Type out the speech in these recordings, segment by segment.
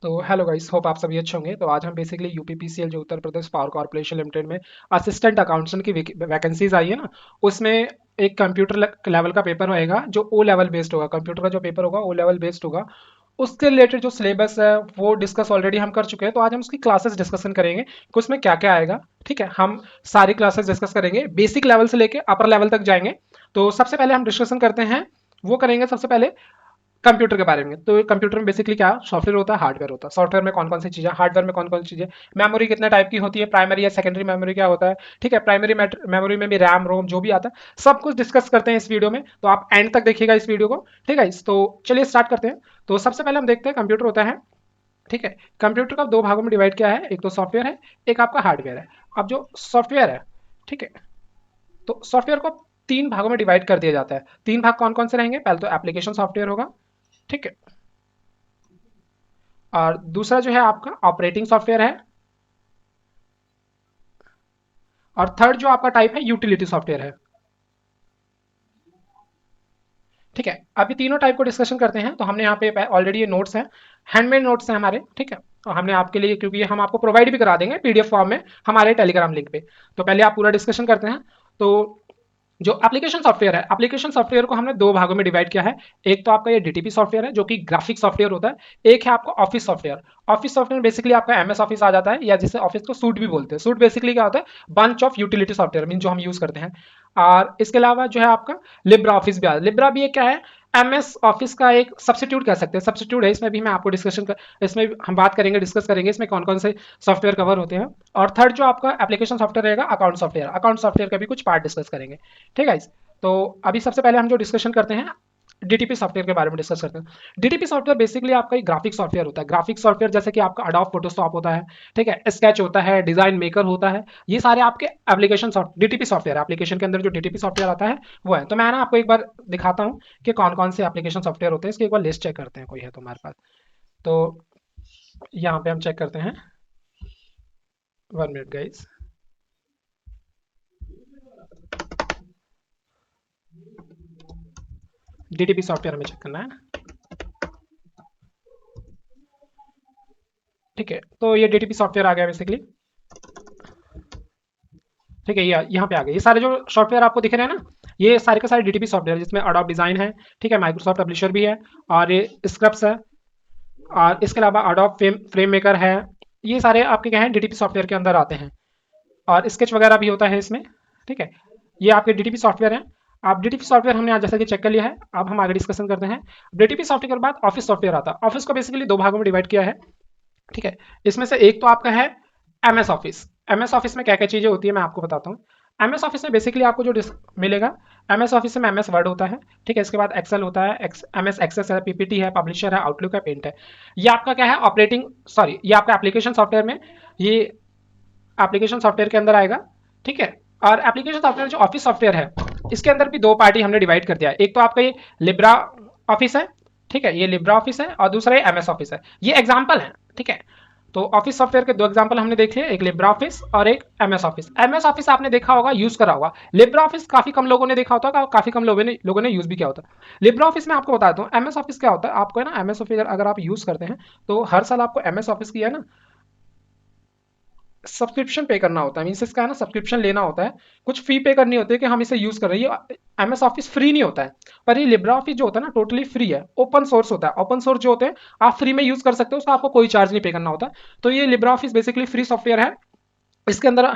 तो hello guys, hope आप सभी अच्छे होंगे। तो आज हम बेसिकली यूपीपीसीएल जो Uttar Pradesh power corporation limited में असिस्टेंट अकाउंटेंट की वैकेंसीज आई है ना, उसमें एक कंप्यूटर लेवल का पेपर होएगा जो ओ लेवल बेस्ड होगा। कंप्यूटर का जो पेपर होगा ओ लेवल बेस्ड होगा। उसके रिलेटेड जो सिलेबस है वो डिस्कस ऑलरेडी हम कर चुके हैं। तो आज हम उसकी क्लासेस डिस्कशन करेंगे कि उसमें क्या क्या आएगा। ठीक है, हम सारी क्लासेस डिस्कस करेंगे, बेसिक लेवल से लेके अपर लेवल तक जाएंगे। तो सबसे पहले हम डिस्कशन करते हैं, वो करेंगे सबसे पहले कंप्यूटर के बारे में। तो कंप्यूटर में बेसिकली क्या सॉफ्टवेयर होता है, हार्डवेयर होता है। सॉफ्टवेयर में कौन कौन सी चीजें, हार्डवेयर में कौन कौन सी चीजें, मेमोरी कितने टाइप की होती है, प्राइमरी या सेकेंडरी मेमोरी क्या होता है। ठीक है, प्राइमरी मेमोरी में भी रैम रोम जो भी आता है सब कुछ डिस्कस करते हैं इस वीडियो में। तो आप एंड तक देखिएगा इस वीडियो को। ठीक है, तो चलिए स्टार्ट करते हैं। तो सबसे पहले हम देखते हैं कंप्यूटर होता है। ठीक है, कंप्यूटर का दो भागों में डिवाइड किया है, एक तो सॉफ्टवेयर है, एक आपका हार्डवेयर है। अब जो सॉफ्टवेयर है, ठीक है, तो सॉफ्टवेयर को तीन भागों में डिवाइड कर दिया जाता है। तीन भाग कौन कौन से रहेंगे, पहले तो एप्लीकेशन सॉफ्टवेयर होगा। ठीक है, और दूसरा जो है आपका ऑपरेटिंग सॉफ्टवेयर है, और थर्ड जो आपका टाइप है यूटिलिटी सॉफ्टवेयर है। ठीक है, अभी तीनों टाइप को डिस्कशन करते हैं। तो हमने यहाँ पे ऑलरेडी ये नोट्स हैं, हैंडमेड नोट्स हैं हमारे। ठीक है, तो हमने आपके लिए, क्योंकि ये हम आपको प्रोवाइड भी करा देंगे पीडीएफ फॉर्म में हमारे टेलीग्राम लिंक पे। तो पहले आप पूरा डिस्कशन करते हैं। तो जो एप्लीकेशन सॉफ्टवेयर है, एप्लीकेशन सॉफ्टवेयर को हमने दो भागों में डिवाइड किया है। एक तो आपका ये डीटीपी सॉफ्टवेयर है जो कि ग्राफिक सॉफ्टवेयर होता है। एक है आपका office software. Office software basically आपका एमएस ऑफिस आ जाता है, या जिसे ऑफिस को सूट भी बोलते हैं। सूट बेसिकली क्या होता है, bunch of utility software mean जो हम यूज करते हैं। और इसके अलावा जो है आपका लिब्रा ऑफिस भी आता है। लिब्रा भी एक क्या है, एमएस ऑफिस का एक सब्सिट्यूट कह सकते हैं, सब्सिट्यूट है। इसमें भी मैं आपको इसमें हम बात करेंगे, डिस्कस करेंगे इसमें कौन कौन से सॉफ्टवेयर कवर होते हैं। और थर्ड जो आपका एप्लीकेशन सॉफ्टवेयर रहेगा अकाउंट सॉफ्टवेयर, अकाउंट सॉफ्टवेयर का भी कुछ पार्ट डिस्कस करेंगे। ठीक है, तो अभी सबसे पहले हम जो डिस्कशन करते हैं डीटीपी सॉफ्टवेयर के बारे में डिस्कस करते हैं। डीटीपी सॉफ्टवेयर बेसिकली आपका एक ग्राफिक सॉफ्टवेयर होता है। ग्राफिक सॉफ्टवेयर जैसे कि आपका अडोब फोटोशॉप होता है, ठीक है, स्केच होता है, डिजाइन मेकर होता है, ये सारे आपके एप्लीकेशन डीटीपी सॉफ्टवेयर, एप्लीकेशन के अंदर जो डीटीपी सॉफ्टवेयर आता है वो है। तो मैं ना आपको एक बार दिखाता हूँ कि कौन कौन से एप्लीकेशन सॉफ्टवेयर होते हैं। इसकी एक बार लिस्ट चेक करते हैं, कोई है तो हमारे पास। तो यहाँ पे हम चेक करते हैं, 1 मिनट गाइज। डीटीपी सॉफ्टवेयर हमें चेक करना है। ठीक है, तो ये डीटीपी सॉफ्टवेयर आ गया बेसिकली। ठीक है, ये यहाँ पे आ गए ये सारे जो सॉफ्टवेयर आपको दिख रहे हैं ना, ये सारे के सारे डीटीपी सॉफ्टवेयर, जिसमें अडोब डिजाइन है, ठीक है, माइक्रोसॉफ्ट पब्लिशर भी है, और ये स्क्रप्स है, और इसके अलावा अडोब फ्रेम मेकर है। ये सारे आपके क्या है, डीटीपी सॉफ्टवेयर के अंदर आते हैं, और स्केच वगैरह भी होता है इसमें। ठीक है, ये आपके डीटीपी सॉफ्टवेयर हैं। आप डीटीपी सॉफ्टवेयर हमने आज जैसा कि चेक कर लिया है, अब हम आगे डिस्कशन करते हैं। डीटीपी सॉफ्टवेयर के बाद ऑफिस सॉफ्टवेयर आता है। ऑफिस को बेसिकली दो भागों में डिवाइड किया है। ठीक है, इसमें से एक तो आपका है एमएस ऑफिस। एमएस ऑफिस में क्या क्या चीजें होती है मैं आपको बताता हूँ। एमएस ऑफिस में बेसिकली आपको जो मिलेगा, एमएस ऑफिस में एमएस वर्ड होता है, ठीक है, इसके बाद एक्सेल होता है, एमएस एक्सेस है, पीपीटी है, पब्लिशर है, आउटलुक है, पेंट है। ये आपका क्या है, ऑपरेटिंग सॉरी, ये आपका एप्लीकेशन सॉफ्टवेयर में, ये एप्लीकेशन सॉफ्टवेयर के अंदर आएगा। ठीक है, और एप्लीकेशन सॉफ्टवेयर जो ऑफिस सॉफ्टवेयर है, इसके अंदर भी दो पार्टी हमने डिवाइड कर दिया है। एक तो आपका ये लिब्रा ऑफिस है, ठीक है, ये लिब्रा ऑफिस है, और दूसरा ये एमएस ऑफिस है। ये एग्जाम्पल है। ठीक है, तो ऑफिस सॉफ्टवेयर के दो एग्जांपल हमने देख लिए, एक लिब्रा ऑफिस और एक एमएस ऑफिस। एमएस ऑफिस आपने देखा होगा, यूज करा होगा। लिब्रा ऑफिस काफी कम लोगों ने देखा होता है, काफी कम लोगों ने यूज भी किया होता है। लिब्रा ऑफिस में आपको बताता हूँ एमएस ऑफिस क्या होता है। आपको है ना, एमएस ऑफिस अगर आप यूज करते हैं तो हर साल आपको एमएस ऑफिस की है ना सब्सक्रिप्शन पे करना होता है। मीन्स इसका है ना सब्सक्रिप्शन लेना होता है, कुछ फी पे करनी होती है कि हम इसे यूज कर रहे हैं। ये एमएस ऑफिस फ्री नहीं होता है, पर ये लिब्रा ऑफिस जो होता है ना टोटली फ्री है, ओपन सोर्स होता है। ओपन सोर्स जो होते हैं आप फ्री में यूज कर सकते हो, उसका आपको कोई चार्ज नहीं पे करना होता। तो ये Libra office basically free software है। इसके अंदर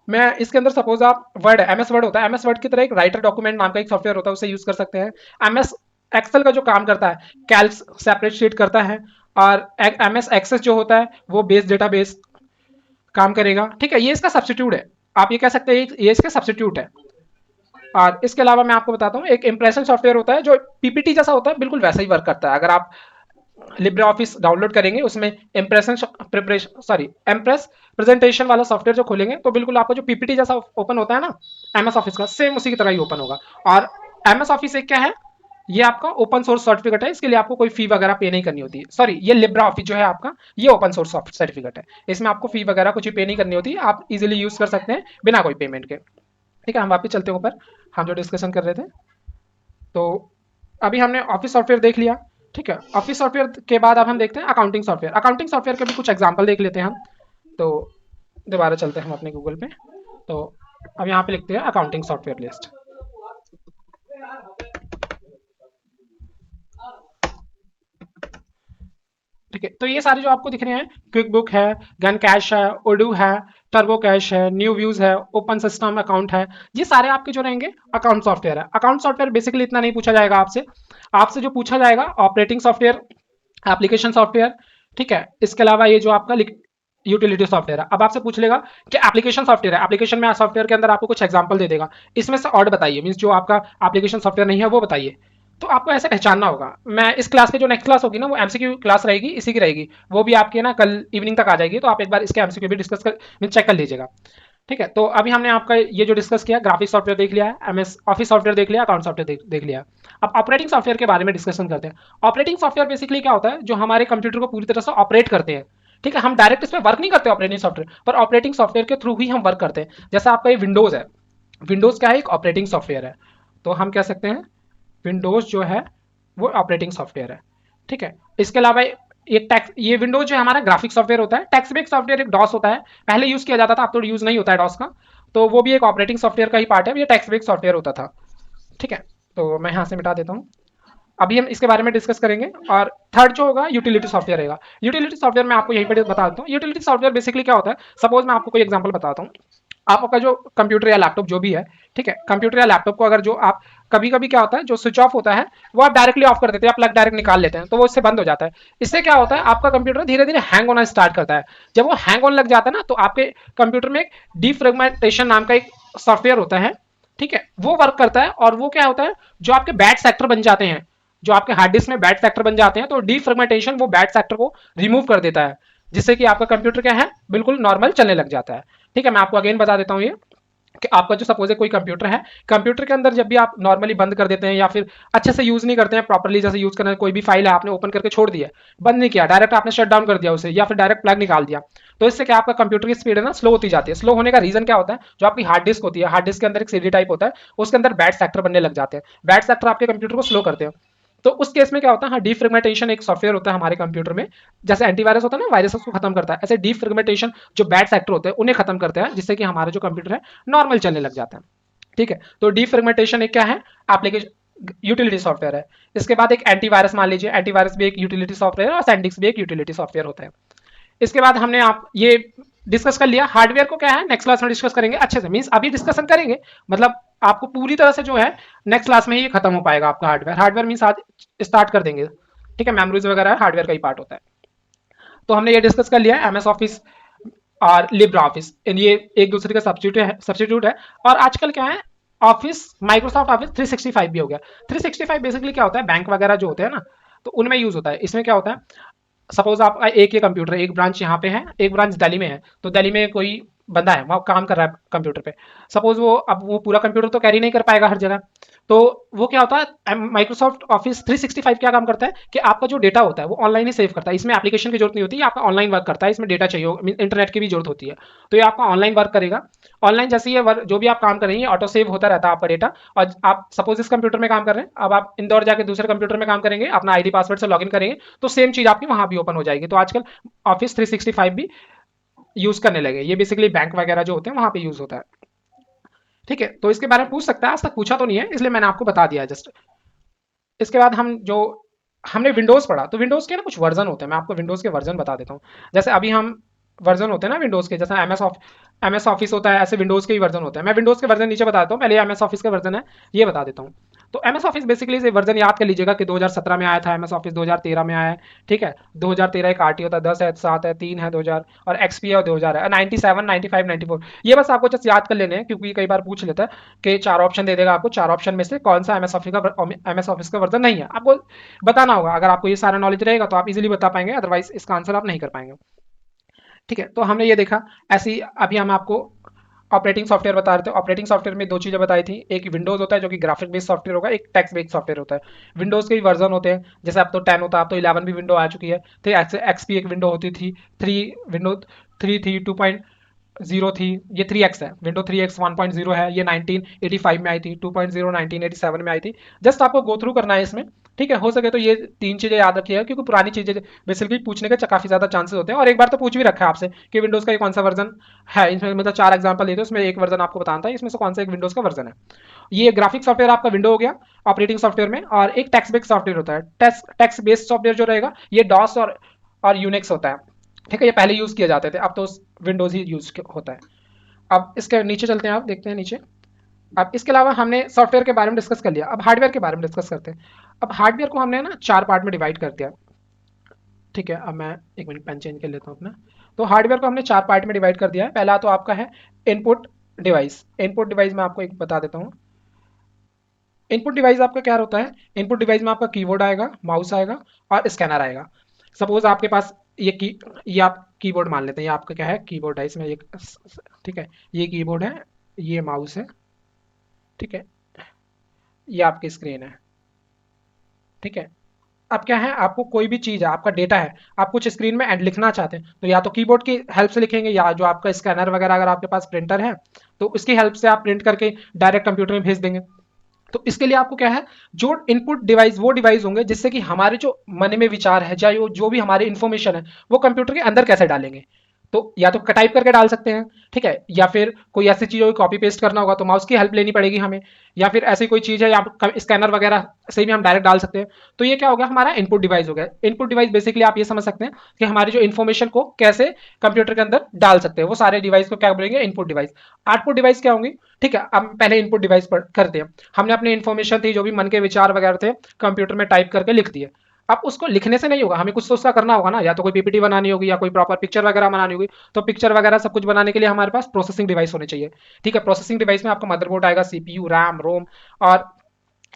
मैं इसके अंदर सपोज आप वर्ड है, एमएस वर्ड होता है, एमएस वर्ड की तरह एक राइटर डॉक्यूमेंट नाम का एक सॉफ्टवेयर होता है, उसे यूज कर सकते हैं। एमएस एक्सेल का जो काम करता है, कैल्क सेपरेट शीट करता है, और एमएस एक्सेस जो होता है वो बेस डेटाबेस काम करेगा। ठीक है, ये इसका सब्सिट्यूट है, आप ये कह सकते हैं ये इसका सब्सिट्यूट है। और इसके अलावा मैं आपको बताता हूँ एक इंप्रेशन सॉफ्टवेयर होता है जो पीपीटी जैसा होता है, बिल्कुल वैसा ही वर्क करता है। अगर आप लिब्रे ऑफिस डाउनलोड करेंगे, उसमें impression preparation sorry empress presentation वाला सॉफ्टवेयर जो खोलेंगे, तो बिल्कुल आपको जो पीपीटी जैसा ओपन होता है ना एमएस ऑफिस का, सेम उसी की तरह ही ओपन होगा। और एमएस ऑफिस एक क्या है, ये आपका ओपन सोर्स सर्टिफिकेट है, इसके लिए आपको कोई फी वगैरह पे नहीं करनी होती है। सॉरी, ये लिब्रा ऑफिस जो है आपका, ये ओपन सोर्स सर्टिफिकेट है, इसमें आपको फी वगैरह कुछ पे नहीं करनी होती है, आप इजीली यूज कर सकते हैं बिना कोई पेमेंट के। ठीक है, हम वापस चलते हैं ऊपर, हम जो डिस्कशन कर रहे थे। तो अभी हमने ऑफिस सॉफ्टवेयर देख लिया। ठीक है, ऑफिस सॉफ्टवेयर के बाद अब हम देखते हैं अकाउंटिंग सॉफ्टवेयर। अकाउंटिंग सॉफ्टवेयर के भी कुछ एग्जांपल देख लेते हैं हम। तो दोबारा चलते हैं हम अपने गूगल पे। तो अब यहाँ पे लिखते हैं अकाउंटिंग सॉफ्टवेयर लिस्ट। ठीक है, तो ये सारे जो आपको दिख रहे हैं, क्विक बुक है, गन कैश है, उडू है, टर्बो कैश है, न्यू व्यूज है, ओपन सिस्टम अकाउंट है, ये सारे आपके जो रहेंगे अकाउंट सॉफ्टवेयर है। अकाउंट सॉफ्टवेयर बेसिकली इतना नहीं पूछा जाएगा आपसे। आपसे जो पूछा जाएगा ऑपरेटिंग सॉफ्टवेयर, एप्लीकेशन सॉफ्टवेयर, ठीक है, इसके अलावा ये जो आपका यूटिलिटी सॉफ्टवेयर है। अब आपसे पूछ लेगा कि एप्लीकेशन सॉफ्टवेयर है, एप्लीकेशन में सॉफ्टवेयर के अंदर आपको कुछ एग्जांपल दे देगा, इसमें से और बताइए, मींस जो आपका एप्लीकेशन सॉफ्टवेयर नहीं है वो बताइए। तो आपको ऐसे पहचानना होगा। मैं इस क्लास पे जो नेक्स्ट क्लास होगी ना वो एमसीक्यू क्लास रहेगी, इसी की रहेगी, वो भी आपके ना कल इवनिंग तक आ जाएगी। तो आप एक बार इसके एमसीक्यू भी डिस्कस कर चेक कर लीजिएगा। ठीक है, तो अभी हमने आपका ये जो डिस्कस किया, ग्राफिक सॉफ्टवेयर देख लिया है, एमएस ऑफिस सॉफ्टवेयर देख लिया, अकाउंट सॉफ्टवेयर देख लिया। अब ऑपरेटिंग सॉफ्टवेयर के बारे में डिस्कशन करते हैं। ऑपरेटिंग सॉफ्टवेयर बेसिकली क्या होता है, जो हमारे कंप्यूटर को पूरी तरह से ऑपरेट करते हैं। ठीक है, हम डायरेक्ट इसमें वर्क नहीं करते ऑपरेटिंग सॉफ्टवेयर पर, ऑपरेटिंग सॉफ्टवेयर के थ्रू ही हम वर्क करते हैं। जैसे आपका ये विंडोज है, विंडोज क्या है, एक ऑपरेटिंग सॉफ्टवेयर है। तो हम कह सकते हैं विंडोज जो है वो ऑपरेटिंग सॉफ्टवेयर है। ठीक है, इसके अलावा ये विंडोज जो है हमारा ग्राफिक सॉफ्टवेयर होता है। टेक्स्ट बेस्ड सॉफ्टवेयर एक डॉस होता है, पहले यूज किया जाता था, अब तो यूज नहीं होता है डॉस का। तो वो भी एक ऑपरेटिंग सॉफ्टवेयर का ही पार्ट है, ये टेक्स्ट बेस्ड सॉफ्टवेयर होता था। ठीक है, तो मैं यहाँ से मिटा देता हूँ। अभी हम इसके बारे में डिस्कस करेंगे। और थर्ड जो होगा यूटिलिटी सॉफ्टवेयर रहेगा। यूटिलिटी सॉफ्टवेयर मैं आपको यहीं पर बता देता हूँ। यूटिलिटी सॉफ्टवेयर बेसिकली क्या होता है, सपोज मैं आपको कोई एग्जांपल बताता हूँ। आपका जो कंप्यूटर या लैपटॉप जो भी है, ठीक है, कंप्यूटर या लैपटॉप को अगर जो आप कभी कभी क्या होता है, जो स्विच ऑफ होता है वो आप डायरेक्टली ऑफ कर देते हैं, आप प्लग डायरेक्ट निकाल लेते हैं, तो वो इससे बंद हो जाता है। इससे क्या होता है, आपका कंप्यूटर धीरे धीरे हैंग होना स्टार्ट करता है। जब वो हैंग होने लग जाता है ना, तो आपके कंप्यूटर में एक डीफ्रेगमेंटेशन नाम का एक सॉफ्टवेयर होता है। ठीक है, वो वर्क करता है, और वो क्या होता है, जो आपके बैड सेक्टर बन जाते हैं, जो आपके हार्ड डिस्क में बैड सेक्टर बन जाते हैं, तो डीफ्रेगमेंटेशन वो बैड सेक्टर को रिमूव कर देता है, जिससे कि आपका कंप्यूटर क्या है, बिल्कुल नॉर्मल चलने लग जाता है। ठीक है, मैं आपको अगेन बता देता हूँ ये कि आपका जो सपोज है कोई कंप्यूटर है, कंप्यूटर के अंदर जब भी आप नॉर्मली बंद कर देते हैं या फिर अच्छे से यूज नहीं करते हैं प्रॉपर्ली, जैसे यूज करना, कोई भी फाइल है आपने ओपन करके छोड़ दिया, बंद नहीं किया, डायरेक्ट आपने शट डाउन कर दिया उसे, या फिर डायरेक्ट प्लग निकाल दिया, तो इससे क्या आपका कंप्यूटर की स्पीड है ना स्लो होती जाती है। स्लो होने का रीजन क्या होता है, जो आपकी हार्ड डिस्क होती है, हार्ड डिस्क के अंदर एक सीडी टाइप होता है, उसके अंदर बैड सेक्टर बनने लग जाते हैं, बैड सेक्टर आपके कंप्यूटर को स्लो करते हैं। तो उस केस में क्या होता है, हाँ, डीफ्रेगमेंटेशन एक सॉफ्टवेयर होता है हमारे कंप्यूटर में, जैसे एंटीवायरस होता है ना, वायरस को खत्म करता है, ऐसे डीफ्रेगमेंटेशन जो बैड सेक्टर होते हैं उन्हें खत्म करता है, जिससे कि हमारा जो कंप्यूटर है नॉर्मल चलने लग जाता है। ठीक है, तो डीफ्रेगमेंटेशन एक क्या है, एप्लीकेशन यूटिलिटी सॉफ्टवेयर है। इसके बाद एक एंटीवायरस मान लीजिए, एंटीवायरस भी एक यूटिलिटी सॉफ्टवेयर है, और सैंडिक्स भी एक यूटिलिटी सॉफ्टवेयर होता है। इसके बाद हमने आप ये डिस्कस कर लिया। हार्डवेयर को क्या है, नेक्स्ट क्लास में डिस्कस करेंगे अच्छे से, मींस अभी डिस्कशन करेंगे, मतलब आपको पूरी तरह से जो है नेक्स्ट क्लास में ही खत्म हो पाएगा आपका हार्डवेयर। हार्डवेयर मींस आज स्टार्ट कर देंगे। ठीक है, मेमोरीज वगैरह हार्डवेयर का ही पार्ट होता है। तो हमने ये डिस्कस कर लिया है एमएस ऑफिस और लिब्रा ऑफिस, ये एक दूसरे का सब्सटीट्यूट है। और आजकल क्या है, ऑफिस माइक्रोसॉफ्ट ऑफिस 365 भी हो गया। 365 बेसिकली क्या होता है, बैंक वगैरह जो होते हैं ना, तो उनमें यूज होता है। इसमें क्या होता है, सपोज आपका एक ये कंप्यूटर है, एक ब्रांच यहाँ पे है, एक ब्रांच दिल्ली में है, तो दिल्ली में कोई बंदा है, वो काम कर रहा है कंप्यूटर पे। सपोज वो अब वो पूरा कंप्यूटर तो कैरी नहीं कर पाएगा हर जगह, तो वो क्या होता है, माइक्रोसॉफ्ट ऑफिस 365 क्या काम करता है कि आपका जो डेटा होता है वो ऑनलाइन ही सेव करता है। इसमें एप्लीकेशन की जरूरत नहीं होती है, आपका ऑनलाइन वर्क करता है। इसमें डेटा चाहिए, इंटरनेट की भी जरूरत होती है, तो ये आपका ऑनलाइन वर्क करेगा। ऑनलाइन जैसे ये जो भी आप काम करेंगे ऑटो सेव होता रहता है आपका डेटा। और आप सपोज इस कंप्यूटर में काम कर रहे हैं, अब आप इंदौर जाके दूसरे कंप्यूटर में काम करेंगे, अपना आईडी पासवर्ड से लॉगिन करेंगे, तो सेम चीज आपकी वहां भी ओपन हो जाएगी। तो आजकल ऑफिस 365 भी यूज करने लगे, ये बेसिकली बैंक वगैरह जो होते हैं वहां पे यूज होता है। ठीक है, तो इसके बारे में पूछ सकता है, आज तक पूछा तो नहीं है इसलिए मैंने आपको बता दिया जस्ट। इसके बाद हम जो हमने विंडोज पढ़ा, तो विंडोज के ना कुछ वर्जन होते हैं, मैं आपको विंडोज के वर्जन बता देता हूँ। जैसे अभी हम वर्जन होते हैं ना विंडोज के, जैसे एमएस ऑफिस होता है, ऐसे विंडोज के ही वर्जन होते हैं। मैं विंडोज के वर्जन नीचे बताता हूँ, पहले एमएस ऑफिस का वर्जन है ये बता देता हूँ। तो एमएस ऑफिस बेसिकली से वर्जन याद कर लीजिएगा कि 2017 में आया था, एमएस ऑफिस 2013 में आया है। ठीक है, 2013 एक आरटी होता है, 10 है, 7 है, 3 है 2000, और एक्सपी है, और 2000 है, 97, 95, 94, ये बस आपको जस्ट याद कर लेने हैं, क्योंकि कई बार पूछ लेता है कि 4 ऑप्शन दे देगा आपको, 4 ऑप्शन में से कौन सा एमएस ऑफिस का वर्जन नहीं है, आपको बताना होगा। अगर आपको ये सारा नॉलेज रहेगा तो आप इजीली बता पाएंगे, अदरवाइज इसका आंसर आप नहीं कर पाएंगे। ठीक है, तो हमने ये देखा। ऐसी अभी हम आपको ऑपरेटिंग सॉफ्टवेयर बता रहे थे। ऑपरेटिंग सॉफ्टवेयर में दो चीजें बताई थी, एक विंडोज होता है जो कि ग्राफिक बेस्ड सॉफ्टवेयर होगा, एक टेक्स्ट बेस्ड सॉफ्टवेयर होता है। विंडोज के भी वर्जन होते हैं, जैसे अब तो 10 होता है, अब तो 11 भी विंडो आ चुकी है। तो एक्सपी एक विंडो होती थी, 3 विंडो 3 थी, 2. जीरो थी, ये 3x है, विंडो 3x 1.0 है, ये 1985 में आई थी, 2.0 1987 में आई थी। जस्ट आपको गो थ्रू करना है इसमें, ठीक है। हो सके तो ये 3 चीजें याद रखिएगा, क्योंकि पुरानी चीजें बेसिकली पूछने के काफी ज्यादा चांसेस होते हैं, और एक बार तो पूछ भी रखा है आपसे कि विंडोज का ये कौन सा वर्जन है। इसमें मतलब 4 एग्जाम्पल देते हैं, उसमें एक वर्जन आपको बताना था इसमें से कौन सा एक विंडोज का वर्जन है। ये ग्राफिक सॉफ्टवेयर आपका विंडो हो गया ऑपरेटिंग सॉफ्टवेयर में, और एक टेक्स्ट बेस्ड सॉफ्टवेयर होता है। टेक्स्ट बेस्ड सॉफ्टवेयर जो रहेगा ये डॉस और यूनिक्स होता है, ठीक है। ये पहले यूज किए जाते थे, अब तो विंडोज ही यूज होता है। अब इसके नीचे चलते हैं, आप देखते हैं नीचे। अब इसके अलावा हमने सॉफ्टवेयर के बारे में डिस्कस कर लिया, अब हार्डवेयर के बारे में डिस्कस करते हैं। अब हार्डवेयर को हमने ना 4 पार्ट में डिवाइड कर दिया, ठीक है। अब मैं एक मिनट पेन चेंज कर लेता हूँ अपना। तो हार्डवेयर को हमने 4 पार्ट में डिवाइड कर दिया है। पहला तो आपका है इनपुट डिवाइस। इनपुट डिवाइस में आपको एक बता देता हूँ। इनपुट डिवाइस आपका क्या होता है? इनपुट डिवाइस में आपका कीबोर्ड आएगा, माउस आएगा और स्कैनर आएगा। सपोज आपके पास ये आप कीबोर्ड मान लेते हैं, ये आपका क्या है, कीबोर्ड है, इसमें एक, ठीक है, ये कीबोर्ड है, ये माउस है, ठीक है, ये आपकी स्क्रीन है, ठीक है। अब क्या है, आपको कोई भी चीज़ है, आपका डेटा है, आप कुछ स्क्रीन में एंड लिखना चाहते हैं, तो या तो कीबोर्ड की हेल्प से लिखेंगे, या जो आपका स्कैनर वगैरह, अगर आपके पास प्रिंटर है तो उसकी हेल्प से आप प्रिंट करके डायरेक्ट कंप्यूटर में भेज देंगे। तो इसके लिए आपको क्या है, जो इनपुट डिवाइस वो डिवाइस होंगे जिससे कि हमारे जो मन में विचार है, चाहे वो जो भी हमारी इंफॉर्मेशन है, वो कंप्यूटर के अंदर कैसे डालेंगे। तो या तो टाइप करके डाल सकते हैं, ठीक है, या फिर कोई ऐसी चीज़ हो कॉपी पेस्ट करना होगा तो माउस की हेल्प लेनी पड़ेगी हमें, या फिर ऐसी कोई चीज़ है या स्कैनर वगैरह से भी हम डायरेक्ट डाल सकते हैं। तो ये क्या हो गया, हमारा इनपुट डिवाइस हो गया। इनपुट डिवाइस बेसिकली आप ये समझ सकते हैं कि हमारी जो इन्फॉर्मेशन को कैसे कंप्यूटर के अंदर डाल सकते हैं, वो सारे डिवाइस को क्या बोलेंगे, इनपुट डिवाइस। आउटपुट डिवाइस क्या होंगी, ठीक है। अब पहले इनपुट डिवाइस पर करते हैं। हमने अपनी इन्फॉर्मेशन थी, जो भी मन के विचार वगैरह थे, कंप्यूटर में टाइप करके लिख दिए। अब उसको लिखने से नहीं होगा, हमें कुछ तो उसका करना होगा ना, या तो कोई पीपीटी बनानी होगी, या कोई प्रॉपर पिक्चर वगैरह बनानी होगी। तो पिक्चर वगैरह सब कुछ बनाने के लिए हमारे पास प्रोसेसिंग डिवाइस होने चाहिए, ठीक है। प्रोसेसिंग डिवाइस में आपका मदरबोर्ड आएगा, सीपीयू, रैम, रोम और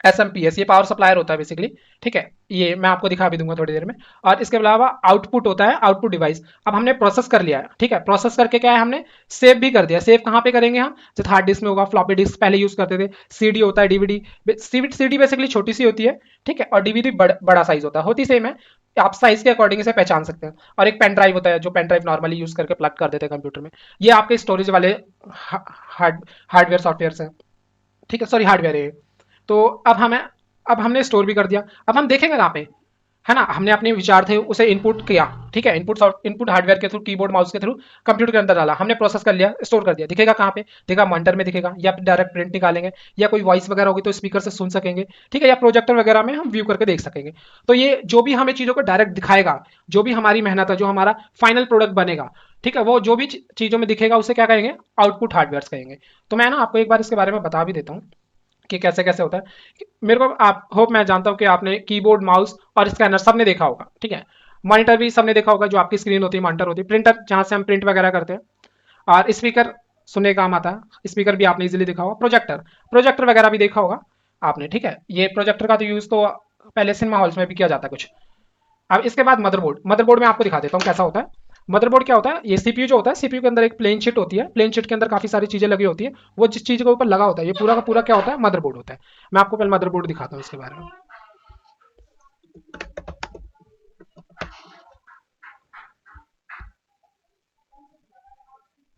एसएमपीएस, ये पावर सप्लायर होता है बेसिकली, ठीक है। ये मैं आपको दिखा भी दूंगा थोड़ी देर में। और इसके अलावा आउटपुट होता है, आउटपुट डिवाइस। अब हमने प्रोसेस कर लिया है, ठीक है, प्रोसेस करके क्या है, हमने सेव भी कर दिया। सेव कहाँ पे करेंगे हम, जैसे हार्ड डिस्क में होगा, फ्लॉपी डिस्क पहले यूज करते थे, सीडी होता है, डीवीडी। सीडी बेसिकली छोटी सी होती है, ठीक है, और डीवीडी बड़ा साइज होता है, होती सेम है, आप साइज के अकॉर्डिंग इसे पहचान सकते हैं। और एक पेन ड्राइव होता है, जो पेन ड्राइव नॉर्मली यूज करके प्लग कर देते हैं कंप्यूटर में। ये आपके स्टोरेज वाले हार्डवेयर सॉफ्टवेयर हैं, ठीक है, सॉरी हार्डवेयर है। तो अब हमने स्टोर भी कर दिया। अब हम देखेंगे कहाँ पे, है ना, हमने अपने विचार थे उसे इनपुट किया, ठीक है, इनपुट हार्डवेयर के थ्रू, कीबोर्ड माउस के थ्रू कंप्यूटर के अंदर डाला, हमने प्रोसेस कर लिया, स्टोर कर दिया। दिखेगा कहाँ पे, दिखेगा मॉनिटर में दिखेगा, या फिर डायरेक्ट प्रिंट निकालेंगे, या कोई वॉइस वगैरह होगी तो स्पीकर से सुन सकेंगे, ठीक है, या प्रोजेक्टर वगैरह में हम व्यू करके देख सकेंगे। तो ये जो भी हमें चीज़ों को डायरेक्ट दिखाएगा, जो भी हमारी मेहनत है, जो हमारा फाइनल प्रोडक्ट बनेगा, ठीक है, वो जो भी चीज़ों में दिखेगा उसे क्या कहेंगे, आउटपुट हार्डवेयर कहेंगे। तो मैं ना आपको एक बार इसके बारे में बता भी देता हूँ कि कैसे कैसे होता है। मेरे को आप होप, मैं जानता हूँ कि आपने कीबोर्ड, माउस और स्कैनर सबने देखा होगा, ठीक है। मॉनिटर भी सबने देखा होगा, जो आपकी स्क्रीन होती है मॉनिटर होती है, प्रिंटर जहाँ से हम प्रिंट वगैरह करते हैं, और स्पीकर सुनने का काम आता है, स्पीकर भी आपने इजीली देखा होगा, प्रोजेक्टर प्रोजेक्टर वगैरह भी देखा होगा आपने, ठीक है। ये प्रोजेक्टर का तो यूज़ तो पहले सिनेमा हॉल्स में भी किया जाता है कुछ। अब इसके बाद मदरबोर्ड में आपको दिखा देता हूँ कैसा होता है। मदरबोर्ड क्या होता है, ये सीपीयू जो होता है, सीपीयू के अंदर एक प्लेन शीट होती है, प्लेन शीट के अंदर काफी सारी चीजें लगी होती है, वो जिस चीज के ऊपर लगा होता है, ये पूरा का पूरा क्या होता है, मदरबोर्ड होता है। मैं आपको पहले मदरबोर्ड दिखाता हूँ इसके बारे में,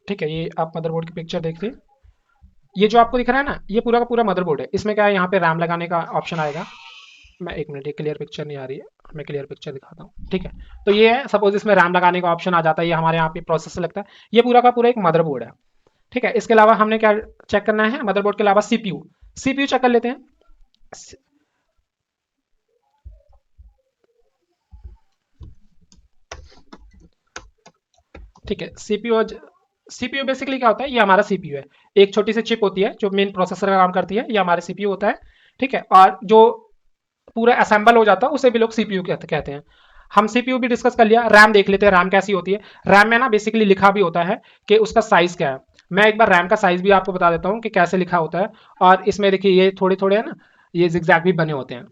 ठीक है। ये आप मदरबोर्ड की पिक्चर देखिए, ये जो आपको दिख रहा है ना, ये पूरा का पूरा मदरबोर्ड है। इसमें क्या है, यहाँ पे रैम लगाने का ऑप्शन आएगा। मैं एक मिनट, ये क्लियर पिक्चर नहीं आ रही है, मैं क्लियर पिक्चर दिखाता हूँ, ठीक है। तो ये है, सपोज इसमें रैम लगाने का ऑप्शन आ जाता है, ये हमारे यहाँ पे प्रोसेसर लगता है। ये पूरा का पूरा एक मदरबोर्ड है, ठीक है। इसके अलावा हमने क्या चेक करना है, मदरबोर्ड के अलावा सीपीयू, सीपीयू चेक कर लेते हैं। ठीक है, सीपीयू बेसिकली क्या होता है, ये हमारा सीपीयू है। एक छोटी सी चिप होती है जो मेन प्रोसेसर का काम करती है, ये हमारे सीपीयू होता है, ठीक है। और जो पूरा असेंबल हो जाता है उसे भी लोग सीपीयू कहते हैं। हम सीपीयू भी डिस्कस कर लिया। रैम देख लेते हैं, रैम कैसी होती है। रैम में ना बेसिकली लिखा भी होता है कि उसका साइज क्या है। मैं एक बार रैम का साइज भी आपको बता देता हूँ कि कैसे लिखा होता है। और इसमें देखिए, ये थोड़े थोड़े है ना, ये जिगजैग भी बने होते हैं।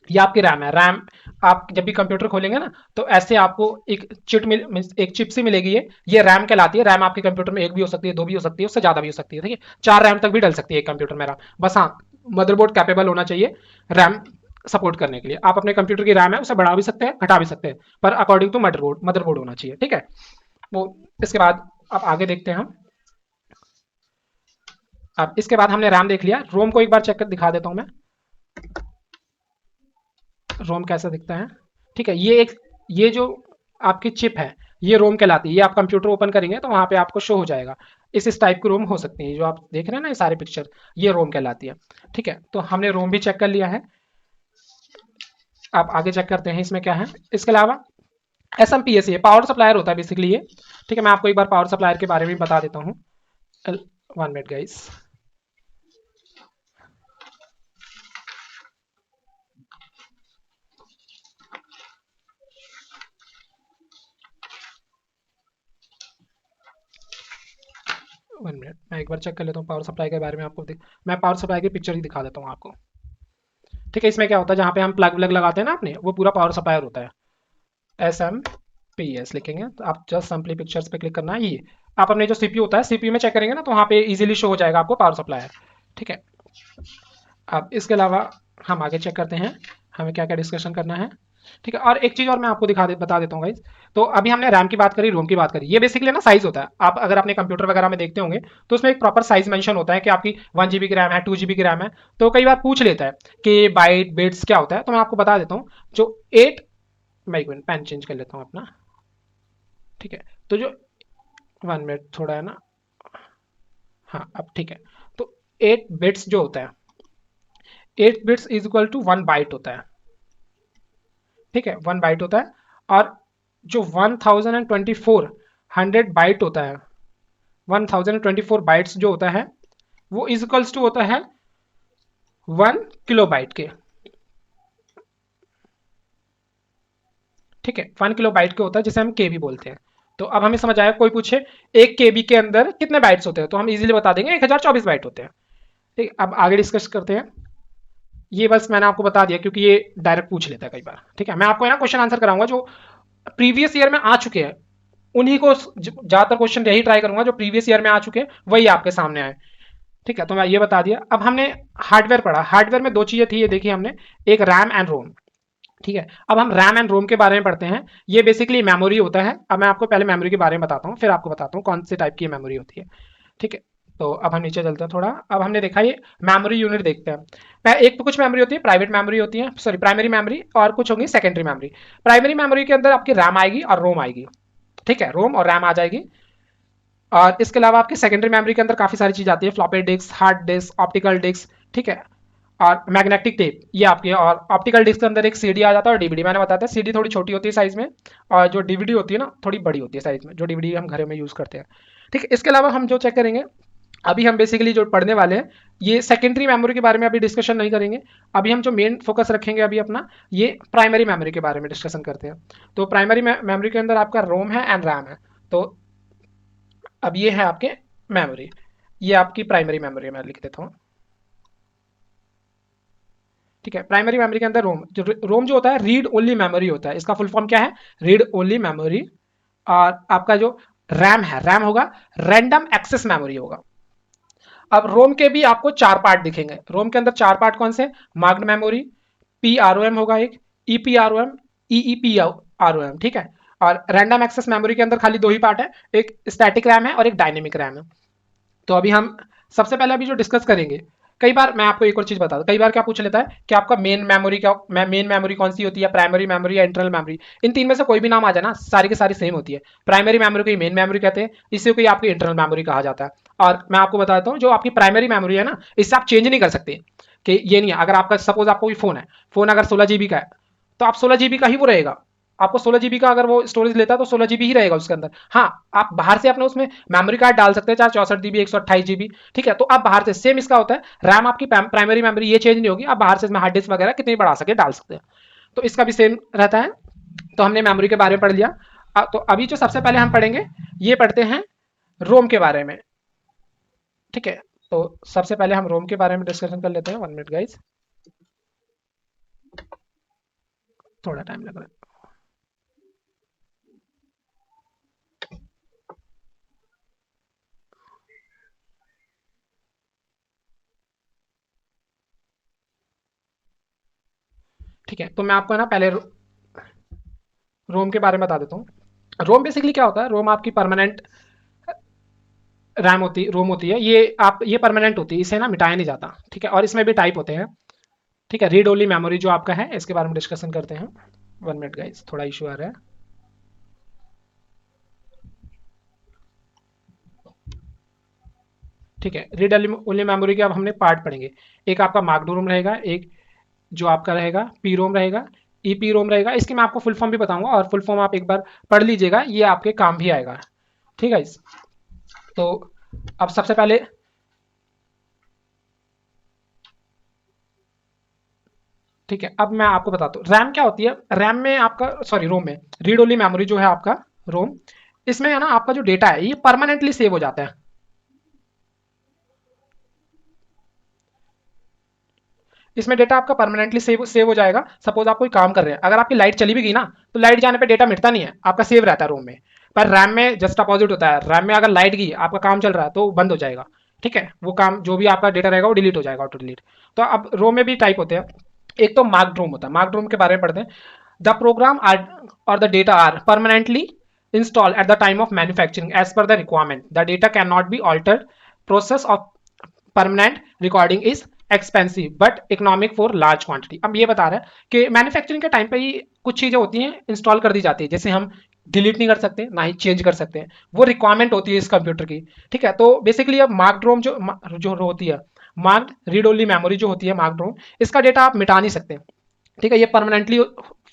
ये आपकी रैम है। रैम आप जब भी कंप्यूटर खोलेंगे ना, तो ऐसे आपको एक चिप सी मिलेगी। ये रैम कहलाती है। रैम आपके कंप्यूटर में एक भी हो सकती है, दो भी हो सकती है, उससे ज्यादा भी हो सकती है, ठीक है। 4 रैम तक भी डल सकती है एक कंप्यूटर में रैम। बस हाँ, मदरबोर्ड कैपेबल होना चाहिए रैम सपोर्ट करने के लिए। आप अपने कंप्यूटर की रैम है उसे बढ़ा भी सकते हैं, घटा भी सकते हैं, पर अकॉर्डिंग टू मदरबोर्ड होना चाहिए, ठीक है। वो इसके बाद अब आगे देखते हैं हम। अब इसके बाद हमने रैम देख लिया, रोम को एक बार चेक कर दिखा देता हूं मैं, रोम कैसा दिखता है। ठीक है, ये जो आपकी चिप है ये रोम कहलाती है। ये आप कंप्यूटर ओपन करेंगे तो वहां पे आपको शो हो जाएगा। इस टाइप की रोम हो सकती है, जो आप देख रहे हैं ना ये सारे पिक्चर, ये रोम कहलाती है। ठीक है, तो हमने रोम भी चेक कर लिया है। आप आगे चेक करते हैं इसमें क्या है। इसके अलावा एस एम पी एस, ये पावर सप्लायर होता है बेसिकली ये। ठीक है, मैं आपको एक बार पावर सप्लायर के बारे में बता देता हूँ। 1 मिनट गाइस। वन मिनट, मैं एक बार चेक कर लेता हूँ पावर सप्लाई के बारे में आपको। मैं पावर सप्लाई की पिक्चर ही दिखा देता हूँ आपको। ठीक है, इसमें क्या होता है, जहाँ पे हम प्लग व्लग लगाते हैं ना अपने, वो पूरा पावर सप्लायर होता है। एस एम पी एस लिखेंगे तो आप जस्ट सिंपली पिक्चर्स पे क्लिक करना है। ये आप अपने जो सीपीयू होता है, सीपीयू में चेक करेंगे ना तो वहाँ पे इजीली शो हो जाएगा आपको पावर सप्लायर। ठीक है, अब इसके अलावा हम आगे चेक करते हैं हमें क्या क्या डिस्कशन करना है। ठीक है, और एक चीज़ और मैं आपको बता देता हूँ गाइज। तो अभी हमने रैम की बात करी, रोम की बात करी, ये बेसिकली ना साइज होता है। आप अगर अपने कंप्यूटर वगैरह में देखते होंगे तो उसमें एक प्रॉपर साइज मेंशन होता है कि आपकी 1 GB की रैम है, 2 GB की रैम है। तो कई बार पूछ लेता है कि बाइट बिट्स क्या होता है, तो मैं आपको बता देता हूँ। जो 8, मैं एक मिनट पेन चेंज कर लेता हूँ अपना। ठीक है, तो जो 1 मिनट थोड़ा है ना, हाँ अब ठीक है। तो 8 बिट्स जो होता है, 8 bits is equal to 1 byte होता है। ठीक है, 1 बाइट होता है। और जो 1024 100 बाइट होता है, 1024 बाइट्स जो होता है, वो इज इक्वल्स टू होता है 1 किलोबाइट के। ठीक है, 1 किलोबाइट के होता है, जिसे हम केबी बोलते हैं। तो अब हमें समझ आया, कोई पूछे 1 केबी के अंदर कितने बाइट्स होते हैं, तो हम इजीली बता देंगे 1024 बाइट होते हैं। ठीक, अब आगे डिस्कस करते हैं। ये बस मैंने आपको बता दिया क्योंकि ये डायरेक्ट पूछ लेता है कई बार। ठीक है, मैं आपको है ना क्वेश्चन आंसर कराऊंगा जो प्रीवियस ईयर में आ चुके हैं, उन्हीं को ज्यादातर क्वेश्चन यही ट्राई करूंगा जो प्रीवियस ईयर में आ चुके हैं वही आपके सामने आए। ठीक है, तो मैं ये बता दिया। अब हमने हार्डवेयर पढ़ा, हार्डवेयर में दो चीजें थी, ये देखी हमने, एक रैम एंड रोम। ठीक है, अब हम रैम एंड रोम के बारे में पढ़ते हैं। ये बेसिकली मेमोरी होता है। अब मैं आपको पहले मेमोरी के बारे में बताता हूँ, फिर आपको बताता हूँ कौन से टाइप की मेमोरी होती है। ठीक है, तो अब हम नीचे चलते हैं थोड़ा। अब हमने देखा ये मेमोरी यूनिट देखते हैं। एक तो कुछ मेमोरी होती है प्राइवेट मेमोरी होती है, सॉरी प्राइमरी मेमोरी, और कुछ होंगी सेकेंडरी मेमोरी। प्राइमरी मेमोरी के अंदर आपकी रैम आएगी और रोम आएगी। ठीक है, रोम और रैम आ जाएगी। और इसके अलावा आपकी सेकेंडरी मेमोरी के अंदर काफी सारी चीज आती है, floppy disk, hard disk, optical disk. ठीक है, और मैग्नेटिक टेप ये आपकी है। और ऑप्टिकल डिस्क के अंदर एक सीडी आ जाता है और डीवीडी। मैंने बताया था सीडी थोड़ी छोटी होती है साइज में, और जो डीवीडी होती है ना थोड़ी बड़ी होती है साइज में, जो डीवीडी हम घर में यूज करते हैं। ठीक है, इसके अलावा हम जो चेक करेंगे, अभी हम बेसिकली जो पढ़ने वाले हैं, ये सेकेंडरी मेमोरी के बारे में अभी डिस्कशन नहीं करेंगे। अभी हम जो मेन फोकस रखेंगे अभी अपना, ये प्राइमरी मेमोरी के बारे में डिस्कशन करते हैं। तो प्राइमरी मेमोरी के अंदर आपका रोम है एंड रैम है। तो अब ये है आपके मेमोरी, ये आपकी प्राइमरी मेमोरी है, मैं लिख देता हूँ। ठीक है, प्राइमरी मेमोरी के अंदर रोम जो होता है रीड ओनली मेमोरी होता है। इसका फुल फॉर्म क्या है, रीड ओनली मेमोरी। और आपका जो रैम है, रैम होगा रैंडम एक्सेस मेमोरी होगा। अब रोम के भी आपको 4 पार्ट दिखेंगे। रोम के अंदर 4 पार्ट कौन से, marked memory, P R O M होगा एक, E P R O M, E P R O M. ठीक है, और रैंडम एक्सेस मेमोरी के अंदर खाली दो ही पार्ट है, एक स्टैटिक रैम है और एक डायनेमिक रैम है। तो अभी हम सबसे पहले अभी जो डिस्कस करेंगे, कई बार मैं आपको एक और चीज बता दूं, कई बार क्या पूछ लेता है कि आपका मेन मेमोरी क्या, मेन मेमोरी कौन सी होती है, प्राइमरी मेमोरी या इंटरनल मेमोरी। इन तीन में से कोई भी नाम आ जाए ना, सारी की सारी सेम होती है। प्राइमरी मेमोरी को मेन मेमोरी कहते हैं, इसी को आपकी इंटरनल मेमोरी कहा जाता है। और मैं आपको बताता हूँ जो आपकी प्राइमरी मेमोरी है ना, इससे आप चेंज नहीं कर सकते। कि ये नहीं है, अगर आपका सपोज आपको कोई फोन है, फोन अगर 16 GB का है, तो आप 16 GB का ही वो रहेगा। आपको 16 GB का अगर वो स्टोरेज लेता है तो 16 GB ही रहेगा उसके अंदर। हाँ, आप बाहर से अपने उसमें मेमोरी कार्ड डाल सकते हैं, चाहे 64 GB, 128 GB। ठीक है, तो आप बाहर से सेम इसका होता है। रैम आपकी प्राइमरी मेमोरी ये चेंज नहीं होगी, आप बाहर से इसमें हार्ड डिस्क वगैरह कितनी बढ़ा सके डाल सकते हैं। तो इसका भी सेम रहता है। तो हमने मेमोरी के बारे में पढ़ लिया। तो अभी जो सबसे पहले हम पढ़ेंगे, ये पढ़ते हैं रोम के बारे में। ठीक है, तो सबसे पहले हम रोम के बारे में डिस्कशन कर लेते हैं। 1 मिनट गाइज, थोड़ा टाइम लग रहा है। ठीक है, तो मैं आपको है ना पहले रोम के बारे में बता देता हूँ। रोम बेसिकली क्या होता है, रोम आपकी परमानेंट रोम होती है, ये परमानेंट होती है, इसे ना मिटाया नहीं जाता, ठीक है। और इसमें भी टाइप होते हैं, ठीक है। रीड ओनली मेमोरी जो आपका है, इसके बारे में डिस्कशन करते हैं। 1 मिनट गाइस, थोड़ा इशू आ रहा है। ठीक है, रीड ओनली मेमोरी के अब हमने पार्ट पढ़ेंगे। एक आपका मार्कडो रोम रहेगा, एक जो आपका रहेगा पी रोम रहेगा, ईपी रोम रहेगा। इसकी मैं आपको फुल फॉर्म भी बताऊंगा, और फुल फॉर्म आप एक बार पढ़ लीजिएगा, ये आपके काम भी आएगा, ठीक है। तो अब सबसे पहले, ठीक है, अब मैं आपको बताता हूँ रैम क्या होती है। रैम में आपका, सॉरी रोम में, रीड ओनली मेमोरी जो है आपका रोम, इसमें है ना आपका जो डेटा है ये परमानेंटली सेव हो जाता है। इसमें डेटा आपका परमानेंटली सेव हो जाएगा। सपोज आप कोई काम कर रहे हैं, अगर आपकी लाइट चली भी गई ना, तो लाइट जाने पे डेटा मिटता नहीं है, आपका सेव रहता है रोम में। पर रैम में जस्ट अपोजिट होता है, रैम में अगर लाइट गई, आपका काम चल रहा है, तो बंद हो जाएगा, ठीक है। वो काम जो भी आपका डेटा रहेगा वो डिलीट हो जाएगा, ऑटो डिलीट। तो अब रोम में भी टाइप होते हैं। एक तो मार्क रोम होता है, मार्क रोम के बारे में पढ़ते हैं। द प्रोग्राम आर और the data are permanently installed at the time of manufacturing as per the requirement. The data cannot be altered. Process of permanent recording is expensive but economic for large quantity. अब ये बता रहा है कि manufacturing के time पे ही कुछ चीजें होती हैं इंस्टॉल कर दी जाती है, जैसे हम डिलीट नहीं कर सकते ना ही चेंज कर सकते हैं, वो रिक्वायरमेंट होती है इस कंप्यूटर की, ठीक है। तो बेसिकली अब मार्क रोम जो होती है, मार्क्ड रीड ओनली मेमोरी जो होती है मार्क रोम, इसका डेटा आप मिटा नहीं सकते, ठीक है। ये परमानेंटली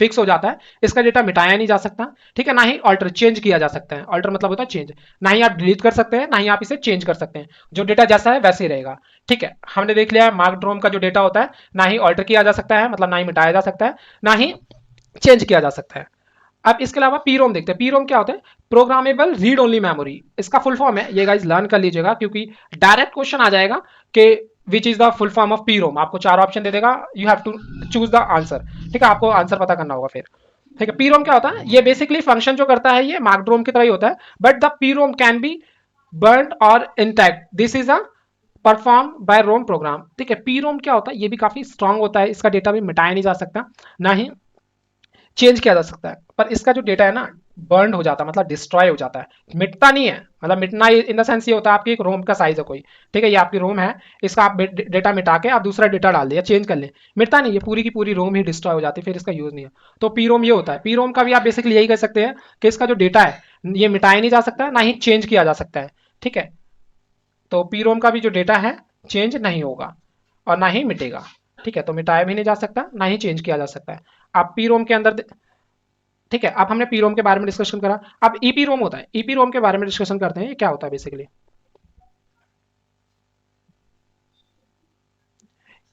फिक्स हो जाता है, इसका डेटा मिटाया नहीं जा सकता, ठीक है। ना ही ऑल्टर चेंज किया जा सकता है, ऑल्टर मतलब होता है चेंज। ना ही आप डिलीट कर सकते हैं, ना ही आप इसे चेंज कर सकते हैं, जो डेटा जैसा है वैसे ही रहेगा, ठीक है। हमने देख लिया है मार्क ड्रोम का जो डेटा होता है, ना ही ऑल्टर किया जा सकता है, मतलब ना ही मिटाया जा सकता है, ना ही चेंज किया जा सकता है। अब इसके अलावा पी रोम देखते हैं। पी रोम क्या होता है? प्रोग्रामेबल रीड ओनली मेमोरी, इसका फुल फॉर्म है, ये गाइस लर्न कर लीजिएगा, क्योंकि डायरेक्ट क्वेश्चन आ जाएगा कि which is the full form of PROM. आपको 4 ऑप्शन दे देगा, you have to choose the answer, ठीक है। आपको आंसर पता करना होगा फिर, ठीक है। पी रोम क्या होता है? ये बेसिकली फंक्शन जो करता है ये मार्क ड्रोम की तरह ही होता है, but the P ROM can be burn और intact, this is a perform by ROM program, ठीक है। पी रोम क्या होता है? ये भी काफी स्ट्रांग होता है, इसका डेटा भी मिटाया नहीं जा सकता, ना ही चेंज किया जा सकता है। पर इसका जो डेटा है ना, बर्न हो जाता है, मतलब डिस्ट्रॉय हो जाता है, मिटता नहीं है। मतलब मिटना इन द सेंस ये होता है, आपकी एक रोम का साइज है कोई, ठीक है, ये आपकी रोम है, इसका आप डेटा मिटा के आप दूसरा डेटा डाल दिया, चेंज कर ले, मिटता नहीं, ये पूरी की पूरी रोम ही डिस्ट्रॉय हो जाती है, फिर इसका यूज नहीं है। तो पी रोम ये होता है। पी रोम का भी आप बेसिकली यही कर सकते हैं कि इसका जो डेटा है ये मिटाया नहीं जा सकता, ना ही चेंज किया जा सकता है, ठीक है। तो पी रोम का भी जो डेटा है चेंज नहीं होगा और ना ही मिटेगा, ठीक है। तो मिटाया भी नहीं जा सकता, ना ही चेंज किया जा सकता है। आप पी रोम के अंदर, ठीक है। अब हमने पी रोम के बारे में डिस्कशन करा, अब ईपी रोम होता है। ईपी रोम के बारे में डिस्कशन करते हैं, ये क्या होता है बेसिकली।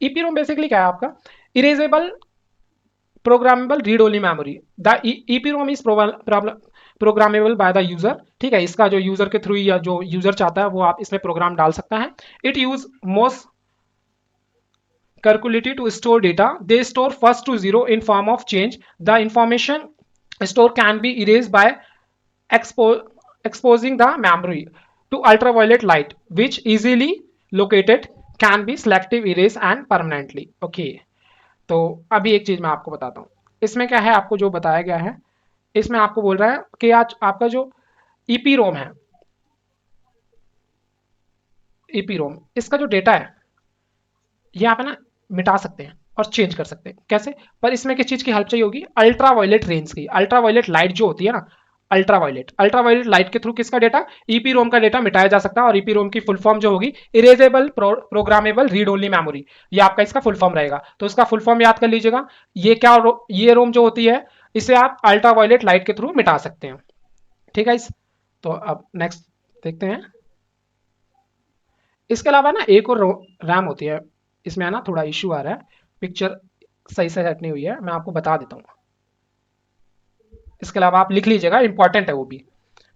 ईपी रोम बेसिकली क्या है आपका? Erasable programmable read only memory. The EPROM is programmable by the user, ठीक है। इसका जो यूजर के थ्रू या जो यूजर चाहता है वो आप इसमें प्रोग्राम डाल सकता है। It use most calculated to store data. They store first to zero in form of change. The information store can be erased by exposing the memory to ultraviolet light, which easily located, can be selective erase and permanently. Okay. तो अभी एक चीज मैं आपको बताता हूँ, इसमें क्या है, आपको जो बताया गया है, इसमें आपको बोल रहा है कि आज आपका जो ईपी रोम है, ईपी रोम, इसका जो डेटा है ये आप है ना मिटा सकते हैं और चेंज कर सकते हैं, कैसे? पर इसमें किस चीज की हेल्प चाहिए होगी? अल्ट्रावायलेट रेंज की। अल्ट्रावायलेट लाइट जो होती है ना, अल्ट्रावायलेट लाइट के थ्रू किसका डेटा, ईपी रोम का डेटा मिटाया जा सकता है। और ईपी रोम की फुल फॉर्म जो होगी, erasable programmable read only memory, ये आपका इसका फुल फॉर्म रहेगा। तो इसका फुल फॉर्म याद कर लीजिएगा। ये क्या ये रोम जो होती है, इसे आप अल्ट्रावायलेट लाइट के थ्रू मिटा सकते हैं, ठीक है। तो अब नेक्स्ट देखते हैं। इसके अलावा ना एक और रैम होती है, इसमें है ना थोड़ा इश्यू आ रहा है, पिक्चर सही से सेट नहीं हुई है, मैं आपको बता देता हूँ। इसके अलावा आप लिख लीजिएगा, इंपॉर्टेंट है वो भी,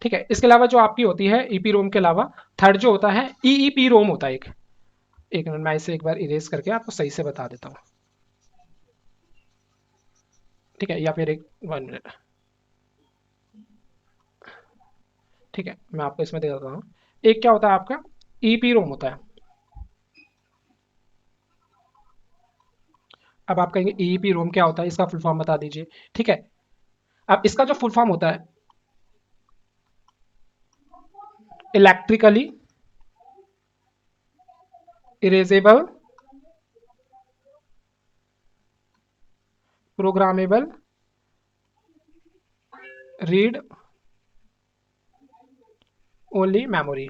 ठीक है। इसके अलावा जो आपकी होती है ईपी रोम के अलावा, थर्ड जो होता है ईईपी रोम होता है एक मिनट मैं इसे एक बार इरेज करके आपको सही से बता देता हूँ, ठीक है। या फिर एक 1 मिनट, ठीक है, मैं आपको इसमें दे देता हूँ। एक क्या होता है आपका ईपी रोम होता है। अब आप कहेंगे ईईपी रोम क्या होता है, इसका फुल फॉर्म बता दीजिए, ठीक है। अब इसका जो फुल फॉर्म होता है, electrically erasable programmable read only memory.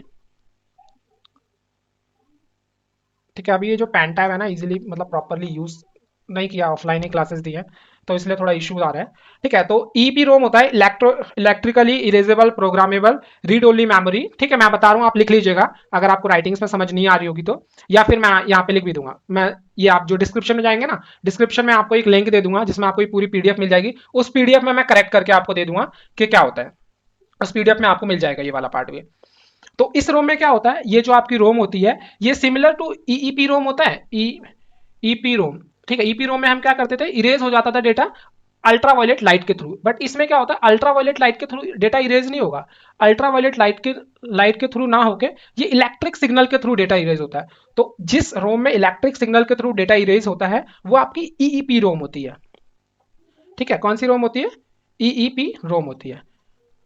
ठीक है, अभी ये जो पैन टैग है ना इजीली मतलब प्रॉपरली यूज नहीं किया, ऑफलाइन ही क्लासेस दी है तो इसलिए थोड़ा इशू आ रहा है। ठीक है, तो ईपी रोम होता है electrically erasable programmable read only memory. ठीक है, मैं बता रहा हूँ, आप लिख लीजिएगा अगर आपको राइटिंग्स में समझ नहीं आ रही होगी तो, या फिर मैं यहाँ पे लिख भी दूंगा। मैं ये आप जो डिस्क्रिप्शन में जाएंगे ना, डिस्क्रिप्शन में आपको एक लिंक दे दूंगा जिसमें आपको पूरी पीडीएफ मिल जाएगी। उस पीडीएफ में मैं करेक्ट करके आपको दे दूंगा कि क्या होता है। उस पीडीएफ में आपको मिल जाएगा ये वाला पार्ट भी। तो इस रोम में क्या होता है, ये जो आपकी रोम होती है ये सिमिलर टू ईईपी रोम होता है, ईपी रोम। ठीक है, ईपी रोम में हम क्या करते थे, इरेज हो जाता था डेटा अल्ट्रावायलेट लाइट के थ्रू। बट इसमें क्या होता है, अल्ट्रावायलेट लाइट के थ्रू डेटा इरेज नहीं होगा। अल्ट्रावायलेट लाइट के थ्रू ना होके ये इलेक्ट्रिक सिग्नल के थ्रू डेटा इरेज होता है। तो जिस रोम में इलेक्ट्रिक सिग्नल के थ्रू डेटा इरेज होता है वो आपकी ईईपी रोम होती है। ठीक है, कौन सी रोम होती है, ईईपी रोम होती है।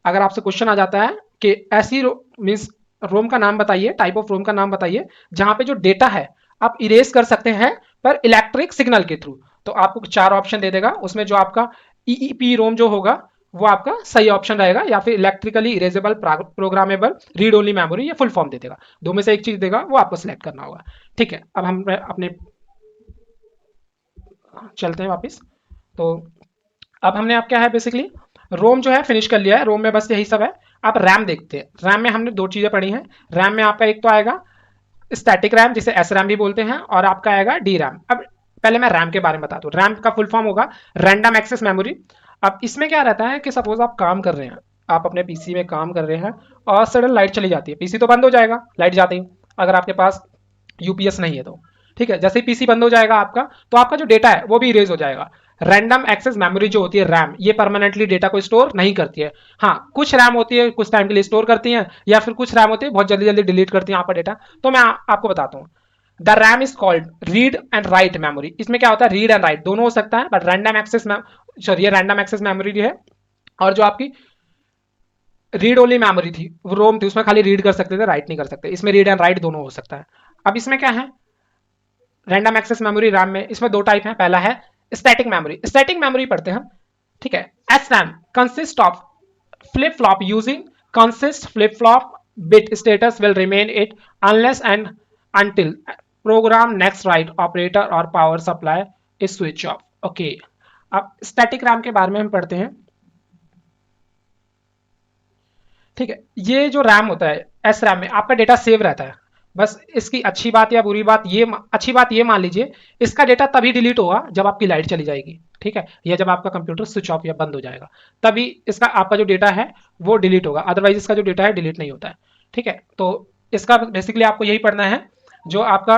अगर आपसे क्वेश्चन आ जाता है कि ऐसी मीन्स रोम का नाम बताइए, टाइप ऑफ रोम का नाम बताइए जहां पे जो डेटा है आप इरेज कर सकते हैं पर इलेक्ट्रिक सिग्नल के थ्रू, तो आपको चार ऑप्शन दे देगा। उसमें जो आपका ईईपी रोम जो होगा वो आपका सही ऑप्शन रहेगा, या फिर electrically erasable programmable read only memory, ये फुल फॉर्म दे देगा। दो में से एक चीज देगा, वो आपको सिलेक्ट करना होगा। ठीक है, अब हम अपने चलते हैं वापस। तो अब हमने आप क्या है बेसिकली रोम जो है फिनिश कर लिया है। रोम में बस यही सब है। आप रैम देखते हैं, रैम में हमने दो चीजें पढ़ी हैं। रैम में आपका एक तो आएगा स्टैटिक रैम जिसे एस रैम भी बोलते हैं, और आपका आएगा डी रैम। अब पहले मैं रैम के बारे में बताता हूँ। रैम का फुल फॉर्म होगा रैंडम एक्सेस मेमोरी। अब इसमें क्या रहता है कि सपोज आप काम कर रहे हैं, आप अपने पीसी में काम कर रहे हैं और सडन लाइट चली जाती है, पीसी तो बंद हो जाएगा लाइट जाते ही, अगर आपके पास यूपीएस नहीं है तो। ठीक है, जैसे ही पीसी बंद हो जाएगा आपका, तो आपका जो डेटा है वो भी इरेज हो जाएगा। रैंडम एक्सेस मेमोरी जो होती है रैम, ये परमानेंटली डेटा को स्टोर नहीं करती है। हाँ, कुछ रैम होती है कुछ टाइम के लिए स्टोर करती है, या फिर कुछ रैम होती है बहुत जल्दी जल्दी डिलीट करती है आपका डेटा। तो मैं आपको बताता हूँ। The RAM is called read and write memory. इसमें क्या होता है, रीड एंड राइट दोनों हो सकता है, बट रैंडम एक्सेस सॉरी ये रैंडम एक्सेस मेमोरी है। और जो आपकी रीड ओनली मेमोरी थी वो रोम थी, उसमें खाली रीड कर सकते थे, राइट नहीं कर सकते। इसमें रीड एंड राइट दोनों हो सकता है। अब इसमें क्या है, रैंडम एक्सेस मेमोरी रैम में इसमें दो टाइप है। पहला है स्टैटिक मेमोरी, स्टैटिक मेमोरी पढ़ते हैं। ठीक है, S RAM consist of flip flop using consist flip flop bit status will remain it unless and until program next write operator or power supply is switch off। Okay, अब static RAM के बारे में हम पढ़ते हैं। ठीक है, ये जो रैम होता है एस रैम में आपका डेटा सेव रहता है। बस इसकी अच्छी बात या बुरी बात ये, अच्छी बात ये मान लीजिए इसका डेटा तभी डिलीट होगा जब आपकी लाइट चली जाएगी। ठीक है, या जब आपका कंप्यूटर स्विच ऑफ या बंद हो जाएगा, तभी इसका आपका जो डेटा है वो डिलीट होगा, अदरवाइज इसका जो डेटा है डिलीट नहीं होता है। ठीक है, तो इसका बेसिकली आपको यही पढ़ना है। जो आपका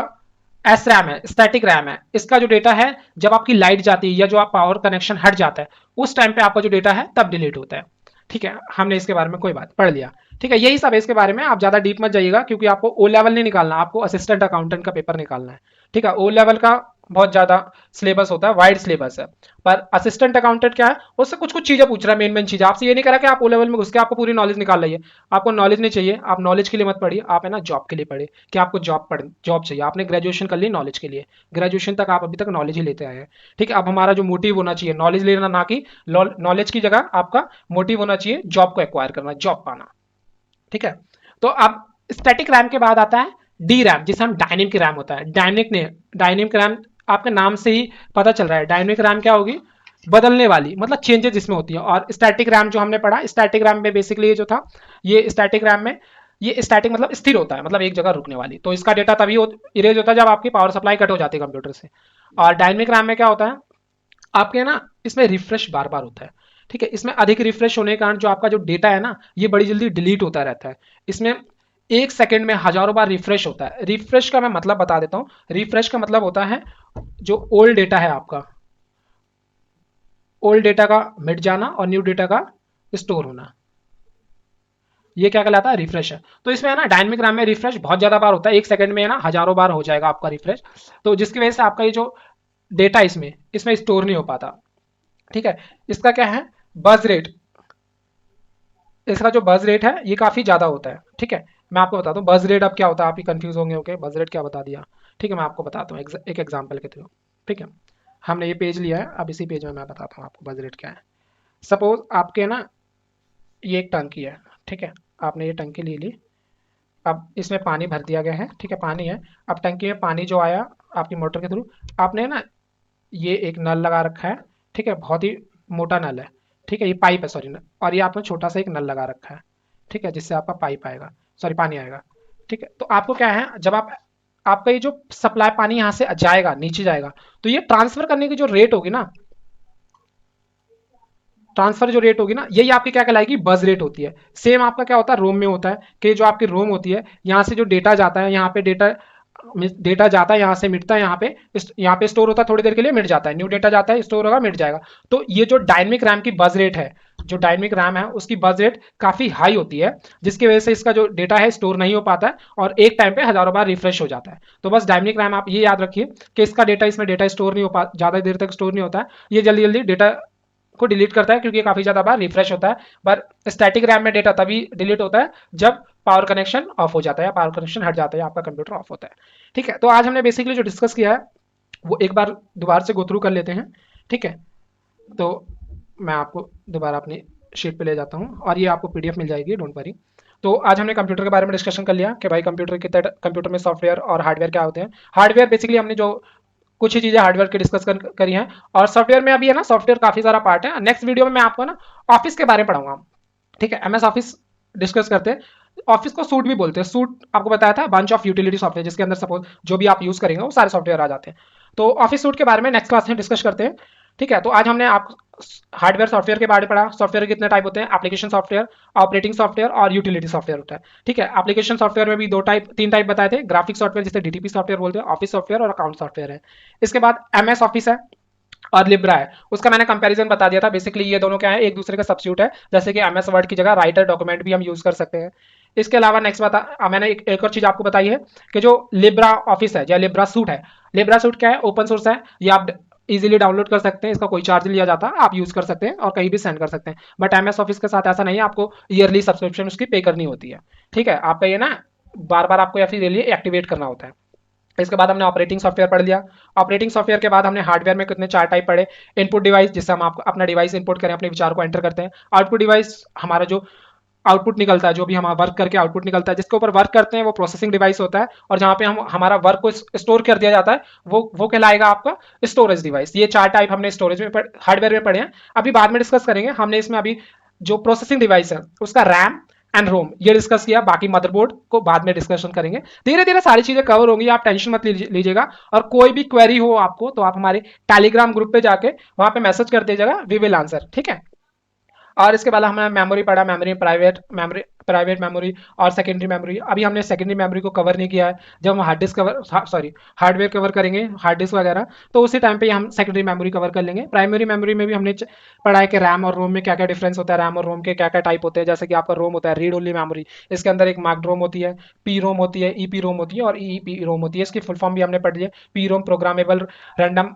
एस रैम है, स्टैटिक रैम है, इसका जो डेटा है जब आपकी लाइट जाती है या जो आप पावर कनेक्शन हट जाता है उस टाइम पे आपका जो डेटा है तब डिलीट होता है। ठीक है, हमने इसके बारे में कोई बात पढ़ लिया। ठीक है, यही सब है इसके बारे में, आप ज्यादा डीप मत जाइएगा क्योंकि आपको ओ लेवल नहीं निकालना, आपको असिस्टेंट अकाउंटेंट का पेपर निकालना है। ठीक है, ओ लेवल का बहुत ज्यादा सिलेबस होता है, वाइड सिलेबस है। पर असिस्टेंट अकाउंटेंट क्या है, उससे कुछ कुछ चीजें पूछ रहा है, मेन मेन चीजें आपसे। ये नहीं करा कि आप ओ लेवल में घुस के आपको पूरी नॉलेज निकाल रही है। आपको नॉलेज नहीं चाहिए, आप नॉलेज के लिए मत पढ़िए, आप है ना जॉब के लिए पढ़े कि आपको जॉब चाहिए। आपने ग्रेजुएशन कर ली नॉलेज के लिए, ग्रेजुएशन तक आप अभी तक नॉलेज ही लेते आए हैं। ठीक है, अब हमारा जो मोटिव होना चाहिए नॉलेज लेना, ना कि नॉलेज की जगह आपका मोटिव होना चाहिए जॉब को एक्वायर करना, जॉब पाना। ठीक है, तो अब स्टैटिक रैम के बाद आता है डी रैम जिसे हम डायनेमिक रैम होता है। डायनेमिक रैम आपके नाम से ही पता चल रहा है। डायनेमिक रैम क्या होगी, बदलने वाली, मतलब चेंजेस जिसमें होती है। और स्टैटिक रैम जो हमने पढ़ा, स्टैटिक रैम में बेसिकली ये जो था, ये स्टैटिक रैम में ये स्टैटिक मतलब स्थिर होता है, मतलब एक जगह रुकने वाली। तो इसका डेटा तभी इरेज होता है जब आपकी पावर सप्लाई कट हो जाती है कंप्यूटर से। और डायनेमिक रैम में क्या होता है, आपके ना इसमें रिफ्रेश बार बार होता है। ठीक है, इसमें अधिक रिफ्रेश होने के कारण जो आपका जो डेटा है ना ये बड़ी जल्दी डिलीट होता रहता है। इसमें एक सेकंड में हजारों बार रिफ्रेश होता है। रिफ्रेश का मैं मतलब बता देता हूँ। रिफ्रेश का मतलब होता है जो ओल्ड डेटा है आपका, ओल्ड डेटा का मिट जाना और न्यू डेटा का स्टोर होना, ये क्या कहलाता है, रिफ्रेश है। तो इसमें है ना डायनेमिक रैम में रिफ्रेश बहुत ज्यादा बार होता है, एक सेकंड में है ना हजारों बार हो जाएगा आपका रिफ्रेश। तो जिसकी वजह से आपका ये जो डेटा इसमें इसमें स्टोर नहीं हो पाता। ठीक है, इसका क्या है बज रेट, इसका जो बज रेट है ये काफी ज्यादा होता है। ठीक है, मैं आपको बताता हूँ बज रेट अब क्या होता है, आप ही कंफ्यूज होंगे। ओके, बज रेट क्या बता दिया। ठीक है, मैं आपको बताता हूँ एक एग्जाम्पल के थ्रू। ठीक है, हमने ये पेज लिया है, अब इसी पेज में मैं बताता हूँ आपको बस रेट क्या है। सपोज आपके ना ये एक टंकी है, ठीक है, आपने ये टंकी ले ली, अब इसमें पानी भर दिया गया है, ठीक है, पानी है। अब टंकी में पानी जो आया आपकी मोटर के थ्रू, आपने ना ये एक नल लगा रखा है, ठीक है, बहुत ही मोटा नल है, ठीक है, ये पाइप है सॉरी, और ये आपने छोटा सा एक नल लगा रखा है, ठीक है, जिससे आपका पाइप आएगा, सॉरी पानी आएगा। ठीक है, तो आपको क्या है, जब आप आपका ये जो सप्लाई पानी यहाँ से जाएगा नीचे जाएगा, तो ये ट्रांसफर करने की जो रेट होगी ना, ट्रांसफर जो रेट होगी ना, यही आपकी क्या कहलाएगी, बज रेट होती है। सेम आपका क्या होता है, रोम में होता है कि जो आपकी रोम होती है, यहाँ से जो डेटा जाता है, यहाँ पे डेटा डेटा जाता है, यहाँ से मिटता है, यहाँ पे स्टोर होता है, थोड़ी देर के लिए मिट जाता है, न्यू डेटा जाता है, स्टोर होगा, मिट जाएगा। तो ये जो डायनेमिक रैम की बज रेट है, जो डायनेमिक रैम है उसकी बज रेट काफी हाई होती है, जिसकी वजह से इसका जो डेटा है स्टोर नहीं हो पाता है और एक टाइम पे हजारों बार रिफ्रेश हो जाता है। तो बस डायनेमिक रैम आप ये याद रखिए कि इसका डेटा, इसमें डेटा स्टोर नहीं हो पा, ज्यादा देर तक स्टोर नहीं होता है, ये जल्दी जल्दी डेटा को डिलीट करता है, क्योंकि काफी ज्यादा बार रिफ्रेश होता है। पर स्टैटिक रैम में डेटा तभी डिलीट होता है जब पावर कनेक्शन ऑफ हो जाता है या पावर कनेक्शन हट जाता है या आपका कंप्यूटर ऑफ होता है। ठीक है, तो आज हमने बेसिकली जो डिस्कस किया है वो एक बार दोबारा से गो थ्रू कर लेते हैं। ठीक है, तो मैं आपको दोबारा अपनी शीट पे ले जाता हूँ और ये आपको पीडीएफ मिल जाएगी, डोंट वरी। तो आज हमने कंप्यूटर के बारे में डिस्कशन कर लिया कि भाई कंप्यूटर में सॉफ्टवेयर और हार्डवेयर क्या होते हैं। हार्डवेयर बेसिकली हमने जो कुछ ही चीजें हार्डवेयर की डिस्कस करी हैं, और सॉफ्टवेयर में अभी है ना, सॉफ्टवेयर काफी सारा पार्ट है। नेक्स्ट वीडियो में मैं आपको ना ऑफिस के बारे में पढ़ाऊंगा। ठीक है, एमएस ऑफिस डिस्कस करते हैं। ऑफिस को सूट भी बोलते हैं, सूट आपको बताया था, बंच ऑफ यूटिलिटी सॉफ्टवेयर जिसके अंदर सपोज जो भी आप यूज करेंगे वो सारे सॉफ्टवेयर आ जाते हैं। तो ऑफिस सूट के बारे में नेक्स्ट क्लास में डिस्कस करते हैं। ठीक है, तो आज हमने आप हार्डवेयर सॉफ्टवेयर के बारे में पढ़ा। सॉफ्टवेयर के कितने टाइप होते हैं, एप्लीकेशन सॉफ्टवेयर, ऑपरेटिंग सॉफ्टवेयर और यूटिलिटी सॉफ्टवेयर होता है। ठीक है, एप्लीकेशन सॉफ्टवेयर में भी तीन टाइप बताए थे, ग्राफिक सॉफ्टवेयर जिसे डीटीपी सॉफ्टवेयर बोलते हैं, ऑफिस सॉफ्टवेयर और अकाउंट सॉफ्टवेयर है। इसके बाद एमएस ऑफिस है और लिब्रा है, उसका मैंने कंपैरिजन बता दिया था। बेसिकली ये दोनों क्या है, एक दूसरे का सब्स्टिट्यूट है, जैसे कि एमएस वर्ड की जगह राइटर डॉक्यूमेंट भी हम यूज कर सकते हैं। इसके अलावा नेक्स्ट मैंने एक और चीज आपको बताई है कि जो लिब्रा ऑफिस है या लिब्रा सूट है, लिब्रा सूट क्या है, ओपन सोर्स है, ये आप इजीली डाउनलोड कर सकते हैं, इसका कोई चार्ज नहीं लिया जाता, आप यूज कर सकते हैं और कहीं भी सेंड कर सकते हैं। बट एमएस ऑफिस के साथ ऐसा नहीं है, आपको ईयरली सब्सक्रिप्शन उसकी पे करनी होती है। ठीक है, आपका ये ना बार बार आपको या फिर लिए एक्टिवेट करना होता है। इसके बाद हमने ऑपरेटिंग सॉफ्टवेयर पढ़ लिया। ऑपरेटिंग सॉफ्टवेयर के बाद हमने हार्डवेयर में कितने चार टाइप पढ़े। इनपुट डिवाइस, जिससे हम आपको अपना डिवाइस इनपुट करें, अपने विचार को एंटर करते हैं। आउटपुट डिवाइस, हमारा जो आउटपुट निकलता है, जो भी हम वर्क करके आउटपुट निकलता है, जिसके ऊपर वर्क करते हैं वो प्रोसेसिंग डिवाइस होता है, और जहां पे हम हमारा वर्क को स्टोर कर दिया जाता है वो कहलाएगा आपका स्टोरेज डिवाइस। ये चार टाइप हमने स्टोरेज में हार्डवेयर में पढ़े हैं, अभी बाद में डिस्कस करेंगे। हमने इसमें अभी जो प्रोसेसिंग डिवाइस है उसका रैम एंड रोम ये डिस्कस किया, बाकी मदरबोर्ड को बाद में डिस्कशन करेंगे। धीरे धीरे सारी चीजें कवर होंगी, आप टेंशन मत लीजिएगा। और कोई भी क्वेरी हो आपको तो आप हमारे टेलीग्राम ग्रुप पे जाके वहां पे मैसेज कर दीजिएगा, वी विल आंसर। ठीक है, और इसके बाद हमने मेमोरी पढ़ा, प्राइवेट मेमोरी और सेकेंडरी मेमोरी। अभी हमने सेकेंडरी मेमोरी को कवर नहीं किया है, जब हम hard disk cover sorry hardware cover करेंगे, हार्ड डिस्क वगैरह, तो उसी टाइम पे हम सेकेंडरी मेमोरी कवर कर लेंगे। प्राइमरी मेमोरी में भी हमने पढ़ा है कि रैम और रोम में क्या क्या डिफरेंस होता है, रैम और रोम के क्या क्या टाइप होते हैं। जैसे कि आपका रोम होता है रीड ओनली मेमोरी, इसके अंदर एक मार्क्ड रोम होती है, पी रोम होती है, ईपी रोम होती है और ईपी रोम होती है। इसकी फुल फॉर्म भी हमने पढ़ लिया। P ROM programmable random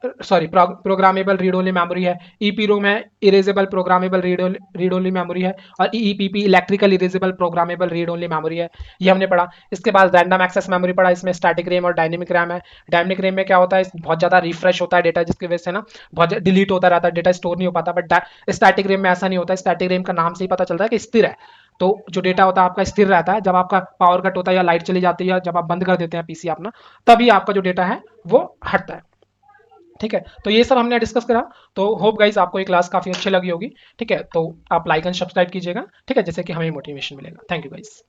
programmable read only memory है, ईपी रोम है erasable programmable read only memory है, और EPP electrical erasable programmable read only memory है, ये हमने पढ़ा। इसके बाद रैंडम एक्सेस मेमोरी पढ़ा, इसमें स्टैटिक रैम और डायनेमिक रैम है। डायनेमिक रैम में क्या होता है, बहुत ज्यादा रिफ्रेश होता है डेटा, जिसकी वजह से ना बहुत डिलीट होता रहता है, डेटा स्टोर नहीं हो पाता। बट स्टैटिक रैम में ऐसा नहीं होता, स्टैटिक रैम का नाम से ही पता चलता है कि स्थिर है। तो जो डेटा होता है आपका स्थिर रहता है, जब आपका पावर कट होता है या लाइट चली जाती है या जब आप बंद कर देते हैं पीसी अपना, तभी आपका जो डेटा है वो हटता है। ठीक है, तो ये सब हमने डिस्कस करा। तो होप गाइस आपको ये क्लास काफी अच्छी लगी होगी। ठीक है, तो आप लाइक एंड सब्सक्राइब कीजिएगा, ठीक है, जैसे कि हमें मोटिवेशन मिलेगा। Thank you guys.